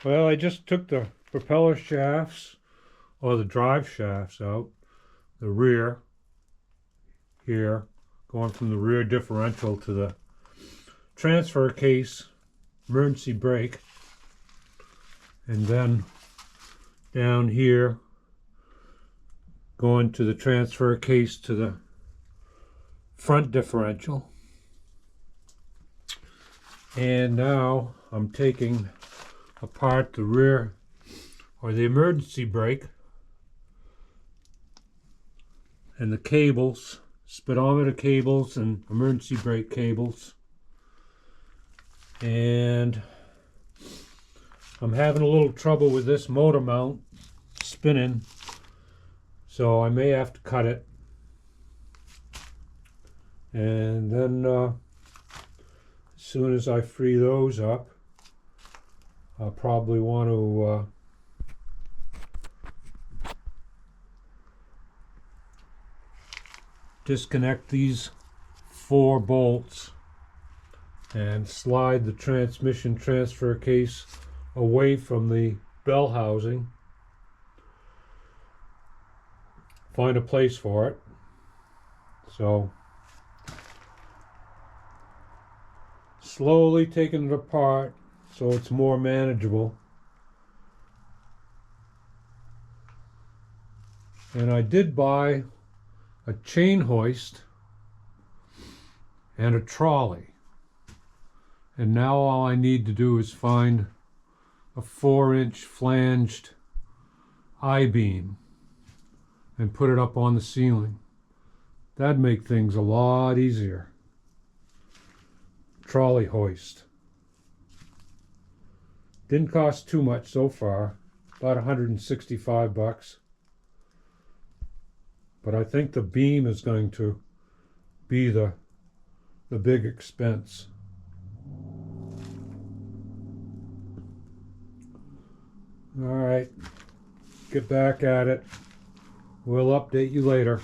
Well, I just took the propeller shafts or the drive shafts out, the rear here, going from the rear differential to the transfer case emergency brake, and then down here going to the transfer case to the front differential. And now I'm taking apart the rear or the emergency brake and the cables, speedometer cables and emergency brake cables. And I'm having a little trouble with this motor mount spinning, so I may have to cut it. And then as soon as I free those up, I'll probably want to disconnect these 4 bolts and slide the transmission transfer case away from the bell housing. Find a place for it. So slowly taking it apart so it's more manageable. And I did buy a chain hoist and a trolley. And now all I need to do is find a 4-inch flanged I-beam and put it up on the ceiling. That'd make things a lot easier. Trolley hoist. Didn't cost too much so far, about 165 bucks. But I think the beam is going to be the big expense. All right, get back at it. We'll update you later.